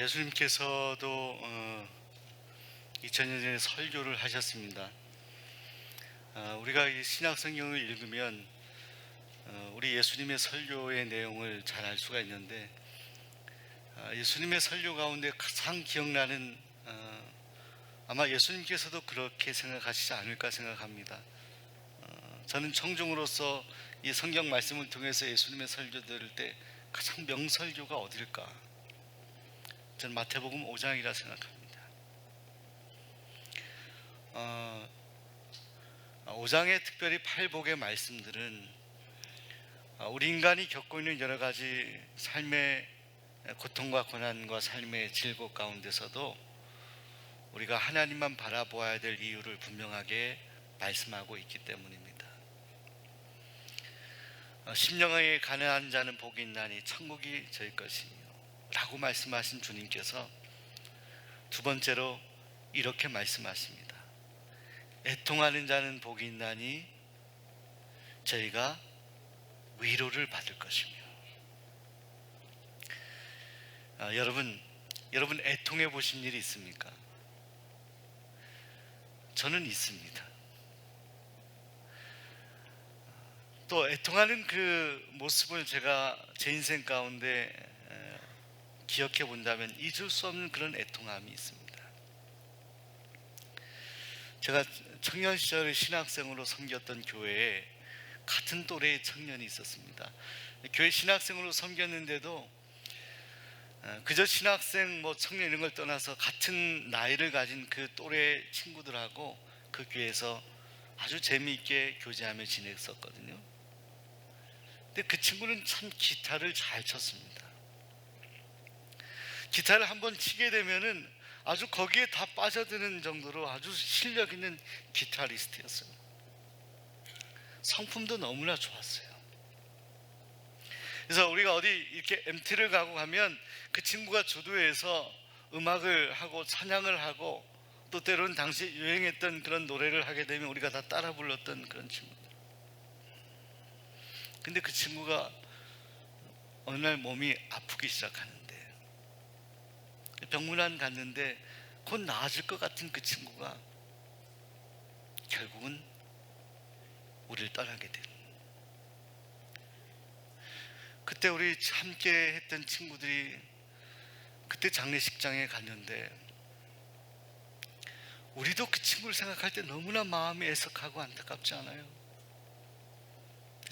예수님께서도 2000년 전에 설교를 하셨습니다. 우리가 이 신약 성경을 읽으면 우리 예수님의 설교의 내용을 잘 알 수가 있는데, 예수님의 설교 가운데 가장 기억나는, 아마 예수님께서도 그렇게 생각하시지 않을까 생각합니다. 저는 청중으로서 이 성경 말씀을 통해서 예수님의 설교 들을 때 가장 명설교가 어딜까? 저는 마태복음 5장이라 생각합니다. 5장의 특별히 팔복의 말씀들은 우리 인간이 겪고 있는 여러 가지 삶의 고통과 고난과 삶의 질곡 가운데서도 우리가 하나님만 바라보아야 될 이유를 분명하게 말씀하고 있기 때문입니다. 심령의 가난한 자는 복이 있나니 천국이 저희 것이며 라고 말씀하신 주님께서 두 번째로 이렇게 말씀하십니다. 애통하는 자는 복이 있나니 저희가 위로를 받을 것이며. 여러분 애통해 보신 일이 있습니까? 저는 있습니다. 또 애통하는 그 모습을 제가 제 인생 가운데 기억해 본다면 잊을 수 없는 그런 애통함이 있습니다. 제가 청년 시절에 신학생으로 섬겼던 교회에 같은 또래의 청년이 있었습니다. 교회 신학생으로 섬겼는데도 그저 신학생 청년 이런 걸 떠나서 같은 나이를 가진 그 또래 친구들하고 그 교회에서 아주 재미있게 교제하며 지냈었거든요. 근데 그 친구는 참 기타를 잘 쳤습니다. 기타를 한번 치게 되면은 아주 거기에 다 빠져드는 정도로 아주 실력 있는 기타리스트였어요. 성품도 너무나 좋았어요. 그래서 우리가 어디 이렇게 MT를 가고 가면 그 친구가 주도해서 음악을 하고 찬양을 하고 또 때로는 당시 유행했던 그런 노래를 하게 되면 우리가 다 따라 불렀던 그런 친구들. 근데 그 친구가 어느 날 몸이 아프기 시작하는데, 병문안 갔는데 곧 나아질 것 같은 그 친구가 결국은 우리를 떠나게 된. 그때 우리 함께 했던 친구들이 그때 장례식장에 갔는데 우리도 그 친구를 생각할 때 너무나 마음이 애석하고 안타깝지 않아요?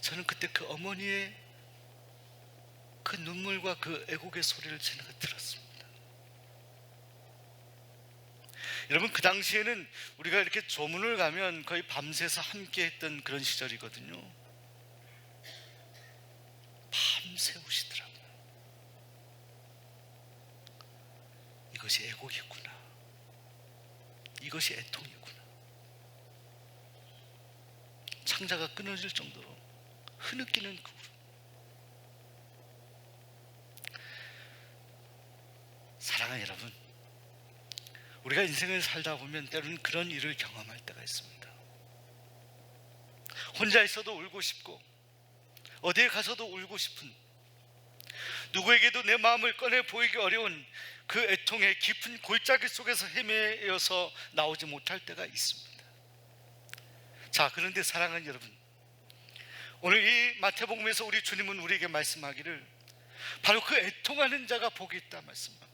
저는 그때 그 어머니의 그 눈물과 그 애곡의 소리를 제가 들었습니다. 여러분, 그 당시에는 우리가 이렇게 조문을 가면 거의 밤새서 함께 했던 그런 시절이거든요. 밤새 우시더라고요. 이것이 애곡이구나. 이것이 애통이구나. 창자가 끊어질 정도로 흐느끼는 그 울음. 사랑하는 여러분, 우리가 인생을 살다 보면 때로는 그런 일을 경험할 때가 있습니다. 혼자 있어도 울고 싶고 어디에 가서도 울고 싶은, 누구에게도 내 마음을 꺼내 보이기 어려운 그 애통의 깊은 골짜기 속에서 헤매어서 나오지 못할 때가 있습니다. 자, 그런데 사랑하는 여러분, 오늘 이 마태복음에서 우리 주님은 우리에게 말씀하기를 바로 그 애통하는 자가 복이 있다 말씀합니다.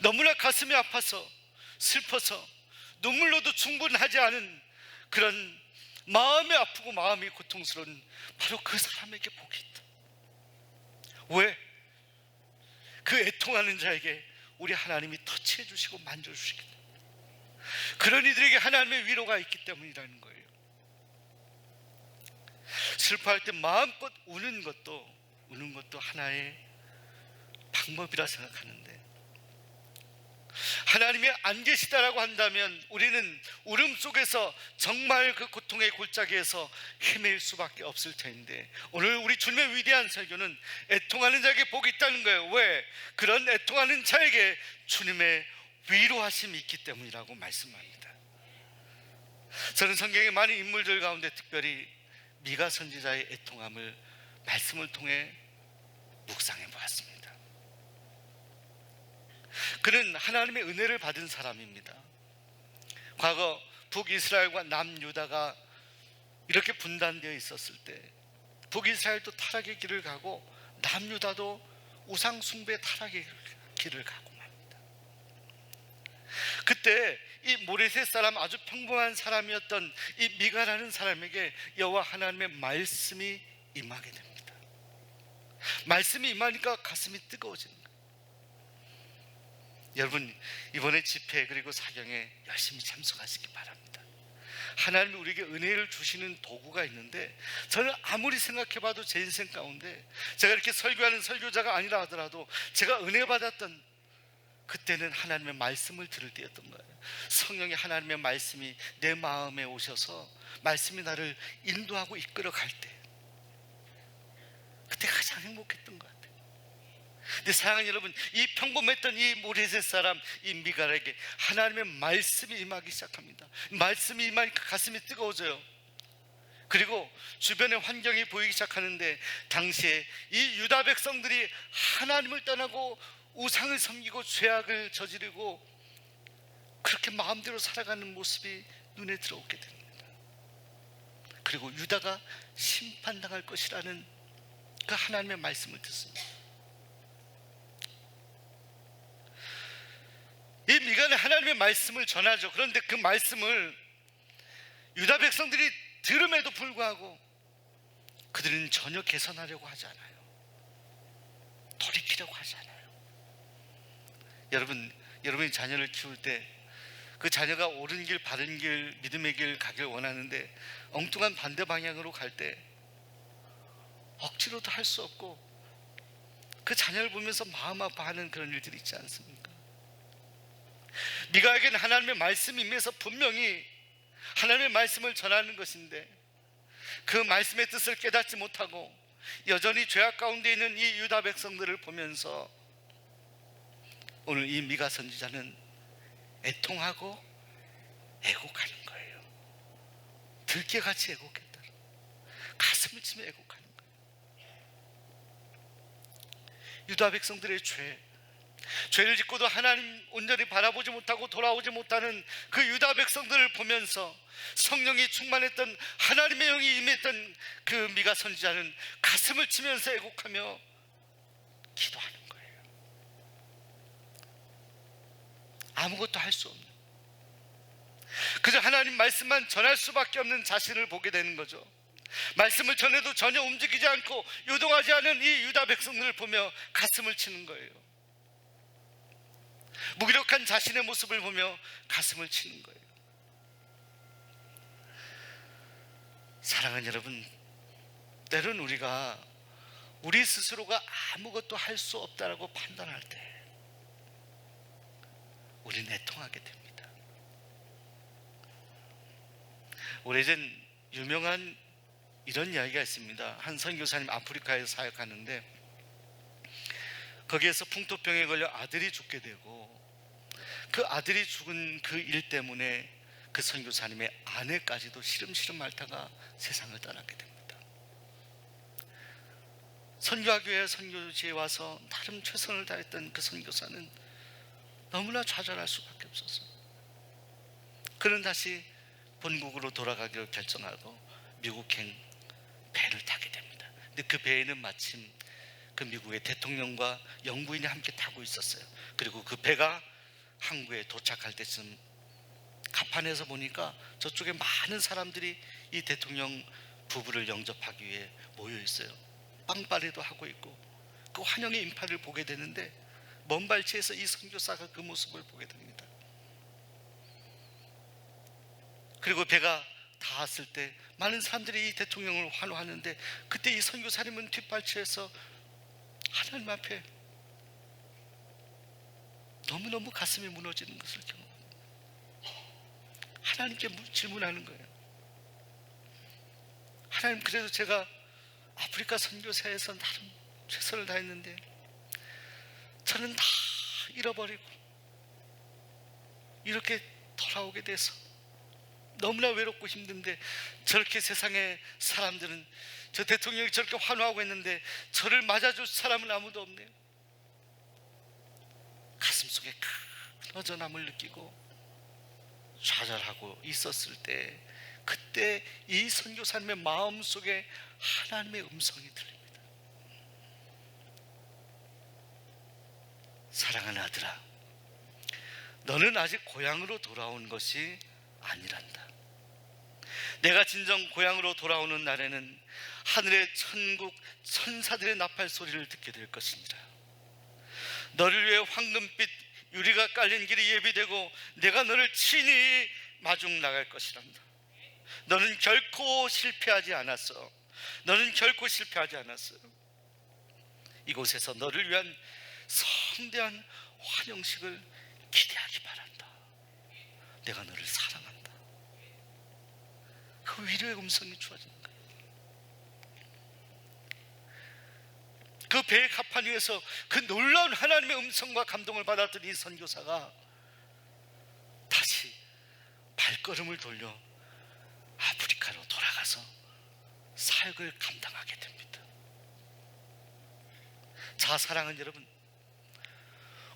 너무나 가슴이 아파서 슬퍼서 눈물로도 충분하지 않은 그런 마음이 아프고 마음이 고통스러운 바로 그 사람에게 복이 있다. 왜? 그 애통하는 자에게 우리 하나님이 터치해 주시고 만져주시기 때문에, 그런 이들에게 하나님의 위로가 있기 때문이라는 거예요. 슬퍼할 때 마음껏 우는 것도 하나의 방법이라 생각하는데, 하나님이 안 계시다라고 한다면 우리는 울음 속에서 정말 그 고통의 골짜기에서 헤맬 수밖에 없을 텐데, 오늘 우리 주님의 위대한 설교는 애통하는 자에게 복이 있다는 거예요. 왜? 그런 애통하는 자에게 주님의 위로하심이 있기 때문이라고 말씀합니다. 저는 성경의 많은 인물들 가운데 특별히 미가 선지자의 애통함을 말씀을 통해 묵상해 보았습니다. 그는 하나님의 은혜를 받은 사람입니다. 과거 북이스라엘과 남유다가 이렇게 분단되어 있었을 때 북이스라엘도 타락의 길을 가고 남유다도 우상숭배 타락의 길을 가고 맙니다. 그때 이 모레셋 사람, 아주 평범한 사람이었던 이 미가라는 사람에게 여호와 하나님의 말씀이 임하게 됩니다. 말씀이 임하니까 가슴이 뜨거워지는 거예요. 여러분, 이번에 집회 그리고 사경에 열심히 참석하시기 바랍니다. 하나님이 우리에게 은혜를 주시는 도구가 있는데, 저는 아무리 생각해봐도 제 인생 가운데 제가 이렇게 설교하는 설교자가 아니라 하더라도 제가 은혜 받았던 그때는 하나님의 말씀을 들을 때였던 거예요. 성령의 하나님의 말씀이 내 마음에 오셔서 말씀이 나를 인도하고 이끌어 갈 때, 그때 가장 행복했던 것 같아요. 근데 사랑하는 여러분, 이 평범했던 이 모레셋 사람 이 미갈에게 하나님의 말씀이 임하기 시작합니다. 말씀이 임하니까 가슴이 뜨거워져요. 그리고 주변의 환경이 보이기 시작하는데, 당시에 이 유다 백성들이 하나님을 떠나고 우상을 섬기고 죄악을 저지르고 그렇게 마음대로 살아가는 모습이 눈에 들어오게 됩니다. 그리고 유다가 심판당할 것이라는 그 하나님의 말씀을 듣습니다. 이 미가는 하나님의 말씀을 전하죠. 그런데 그 말씀을 유다 백성들이 들음에도 불구하고 그들은 전혀 개선하려고 하지 않아요. 돌이키려고 하지 않아요. 여러분이 자녀를 키울 때 그 자녀가 옳은 길, 바른 길, 믿음의 길 가길 원하는데 엉뚱한 반대 방향으로 갈 때 억지로도 할 수 없고 그 자녀를 보면서 마음 아파하는 그런 일들이 있지 않습니까? 미가에게는 하나님의 말씀이 임해서 분명히 하나님의 말씀을 전하는 것인데, 그 말씀의 뜻을 깨닫지 못하고 여전히 죄악 가운데 있는 이 유다 백성들을 보면서 오늘 이 미가 선지자는 애통하고 애곡하는 거예요. 들깨같이 애곡했다. 가슴을 치며 애곡하는 거예요. 유다 백성들의 죄를 짓고도 하나님 온전히 바라보지 못하고 돌아오지 못하는 그 유다 백성들을 보면서 성령이 충만했던 하나님의 영이 임했던 그 미가 선지자는 가슴을 치면서 애곡하며 기도하는 거예요. 아무것도 할 수 없는, 그저 하나님 말씀만 전할 수밖에 없는 자신을 보게 되는 거죠. 말씀을 전해도 전혀 움직이지 않고 요동하지 않은 이 유다 백성들을 보며 가슴을 치는 거예요. 무기력한 자신의 모습을 보며 가슴을 치는 거예요. 사랑하는 여러분, 때론 우리가 우리 스스로가 아무것도 할 수 없다라고 판단할 때 우리는 애통하게 됩니다. 오래전 유명한 이런 이야기가 있습니다. 한 선교사님 아프리카에서 사역하는데 거기에서 풍토병에 걸려 아들이 죽게 되고, 그 아들이 죽은 그 일 때문에 그 선교사님의 아내까지도 시름시름 앓다가 세상을 떠나게 됩니다. 선교하교회 선교지에 와서 나름 최선을 다했던 그 선교사는 너무나 좌절할 수밖에 없었어요. 그는 다시 본국으로 돌아가기로 결정하고 미국행 배를 타게 됩니다. 근데 그 배에는 마침 그 미국의 대통령과 영부인이 함께 타고 있었어요. 그리고 그 배가 항구에 도착할 때쯤 갑판에서 보니까 저쪽에 많은 사람들이 이 대통령 부부를 영접하기 위해 모여 있어요. 빵빠레도 하고 있고 그 환영의 인파를 보게 되는데, 먼 발치에서 이 선교사가 그 모습을 보게 됩니다. 그리고 배가 닿았을 때 많은 사람들이 이 대통령을 환호하는데, 그때 이 선교사님은 뒷발치에서 하나님 앞에 너무너무 가슴이 무너지는 것을 경험합니다. 하나님께 질문하는 거예요. 하나님, 그래도 제가 아프리카 선교사에서 나름 최선을 다했는데 저는 다 잃어버리고 이렇게 돌아오게 돼서 너무나 외롭고 힘든데, 저렇게 세상의 사람들은 저 대통령이 저렇게 환호하고 있는데 저를 맞아줄 사람은 아무도 없네요. 가슴 마음속에 큰 허전함을 느끼고 좌절하고 있었을 때, 그때 이 선교사님의 마음속에 하나님의 음성이 들립니다. 사랑하는 아들아, 너는 아직 고향으로 돌아온 것이 아니란다. 내가 진정 고향으로 돌아오는 날에는 하늘의 천국 천사들의 나팔 소리를 듣게 될 것이니라. 너를 위해 황금빛 유리가 깔린 길이 예비되고 내가 너를 친히 마중 나갈 것이란다. 너는 결코 실패하지 않았어. 너는 결코 실패하지 않았어. 이곳에서 너를 위한 성대한 환영식을 기대하기 바란다. 내가 너를 사랑한다. 그 위로의 음성이 주어지는 거예요. 그 배의 갑판 위에서 그 놀라운 하나님의 음성과 감동을 받았던 이 선교사가 다시 발걸음을 돌려 아프리카로 돌아가서 사역을 감당하게 됩니다. 자, 사랑하는 여러분,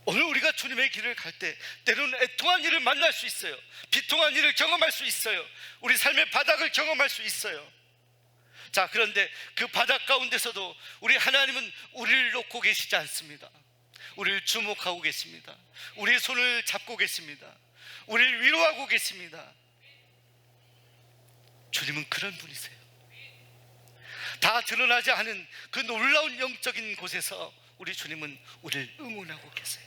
오늘 우리가 주님의 길을 갈 때 때로는 애통한 일을 만날 수 있어요. 비통한 일을 경험할 수 있어요. 우리 삶의 바닥을 경험할 수 있어요. 자, 그런데 그 바닥 가운데서도 우리 하나님은 우리를 놓고 계시지 않습니다. 우리를 주목하고 계십니다. 우리의 손을 잡고 계십니다. 우리를 위로하고 계십니다. 주님은 그런 분이세요. 다 드러나지 않은 그 놀라운 영적인 곳에서 우리 주님은 우리를 응원하고 계세요.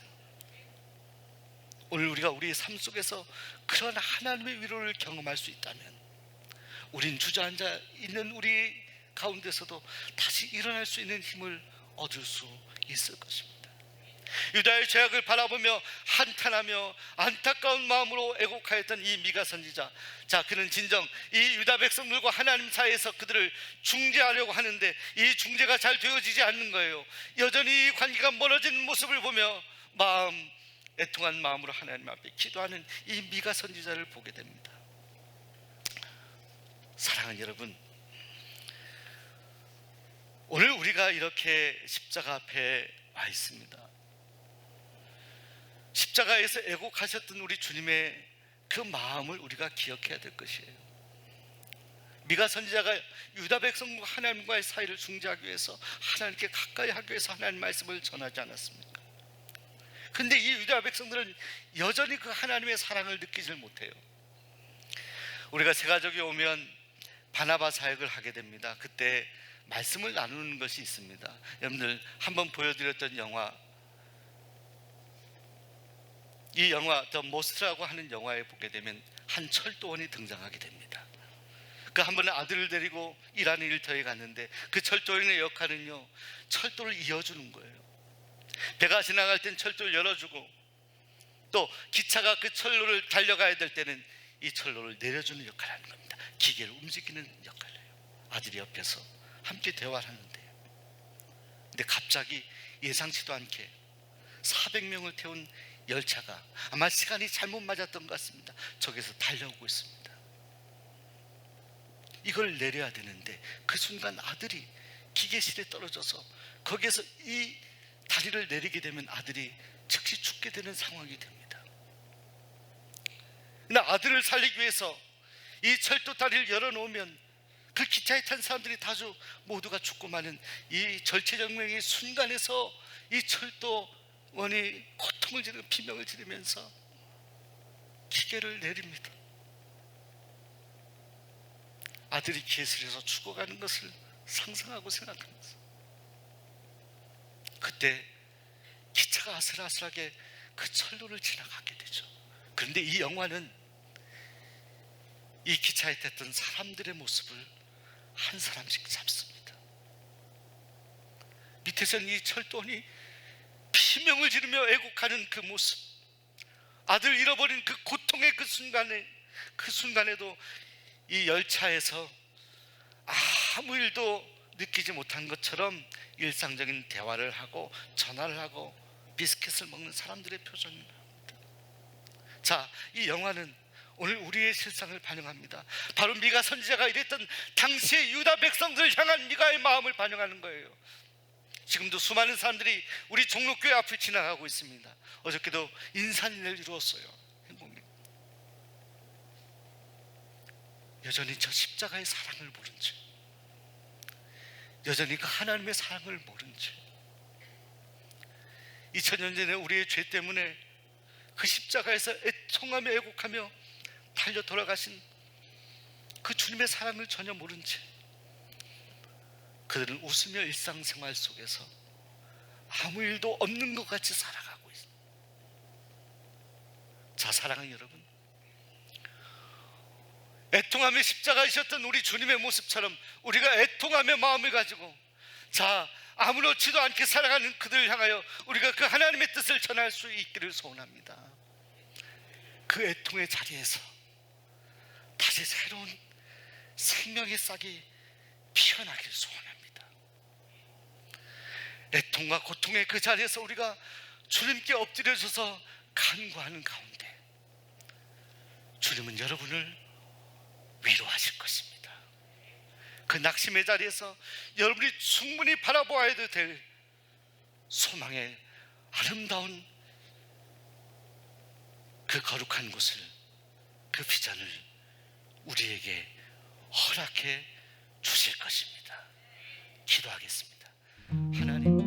오늘 우리가 우리의 삶 속에서 그런 하나님의 위로를 경험할 수 있다면 우린 주저앉아 있는 우리 가운데서도 다시 일어날 수 있는 힘을 얻을 수 있을 것입니다. 유다의 죄악을 바라보며 한탄하며 안타까운 마음으로 애곡하였던 이 미가 선지자, 자, 그는 진정 이 유다 백성들과 하나님 사이에서 그들을 중재하려고 하는데 이 중재가 잘 되어지지 않는 거예요. 여전히 이 관계가 멀어지는 모습을 보며 애통한 마음으로 하나님 앞에 기도하는 이 미가 선지자를 보게 됩니다. 사랑하는 여러분, 오늘 우리가 이렇게 십자가 앞에 와 있습니다. 십자가에서 애곡하셨던 우리 주님의 그 마음을 우리가 기억해야 될 것이에요. 미가 선지자가 유다 백성과 하나님과의 사이를 중재하기 위해서, 하나님께 가까이 하기 위해서 하나님 말씀을 전하지 않았습니까? 근데 이 유다 백성들은 여전히 그 하나님의 사랑을 느끼질 못해요. 우리가 새가족이 오면 바나바 사역을 하게 됩니다. 그때 말씀을 나누는 것이 있습니다. 여러분들 한번 보여드렸던 영화, 이 영화 더 모스트라고 하는 영화에 보게 되면 한 철도원이 등장하게 됩니다. 그 한 번은 아들을 데리고 일하는 일터에 갔는데 그 철도원의 역할은요, 철도를 이어주는 거예요. 배가 지나갈 땐 철도를 열어주고, 또 기차가 그 철로를 달려가야 될 때는 이 철로를 내려주는 역할을 하는 겁니다. 기계를 움직이는 역할을 해요. 아들이 옆에서 함께 대화를 하는데요. 근데 갑자기 예상치도 않게 400명을 태운 열차가, 아마 시간이 잘못 맞았던 것 같습니다, 저기서 달려오고 있습니다. 이걸 내려야 되는데 그 순간 아들이 기계실에 떨어져서 거기에서 이 다리를 내리게 되면 아들이 즉시 죽게 되는 상황이 됩니다. 근데 아들을 살리기 위해서 이 철도 다리를 열어놓으면 그 기차에 탄 사람들이 다수 모두가 죽고 마는 이 절체절명의 순간에서 이 철도원이 고통을 지르고 비명을 지르면서 기계를 내립니다. 아들이 기계실에서 죽어가는 것을 상상하고 생각하면서, 그때 기차가 아슬아슬하게 그 철로를 지나가게 되죠. 그런데 이 영화는 이 기차에 탔던 사람들의 모습을 한 사람씩 잡습니다. 밑에서는 이 철도원이 비명을 지르며 애곡하는 그 모습, 아들 잃어버린 그 고통의 그 순간에도 이 열차에서 아무 일도 느끼지 못한 것처럼 일상적인 대화를 하고 전화를 하고 비스킷을 먹는 사람들의 표정입니다. 자, 이 영화는 오늘 우리의 실상을 반영합니다. 바로 미가 선지자가 이랬던 당시의 유다 백성들을 향한 미가의 마음을 반영하는 거예요. 지금도 수많은 사람들이 우리 종로교회 앞을 지나가고 있습니다. 어저께도 인산인해를 이루었어요. 행복님, 여전히 저 십자가의 사랑을 모른 채, 여전히 그 하나님의 사랑을 모른 채 2000년 전에 우리의 죄 때문에 그 십자가에서 애통하며 애곡하며 달려 돌아가신 그 주님의 사랑을 전혀 모른 채 그들은 웃으며 일상생활 속에서 아무 일도 없는 것 같이 살아가고 있습니다. 자, 사랑하는 여러분, 애통하며 십자가이셨던 우리 주님의 모습처럼 우리가 애통하며 마음을 가지고, 자, 아무렇지도 않게 살아가는 그들을 향하여 우리가 그 하나님의 뜻을 전할 수 있기를 소원합니다. 그 애통의 자리에서 다시 새로운 생명의 싹이 피어나길 소원합니다. 애통과 고통의 그 자리에서 우리가 주님께 엎드려져서 간구하는 가운데 주님은 여러분을 위로하실 것입니다. 그 낙심의 자리에서 여러분이 충분히 바라보아야 될 소망의 아름다운 그 거룩한 곳을, 그 비전을 우리에게 허락해 주실 것입니다. 기도하겠습니다. 하나님,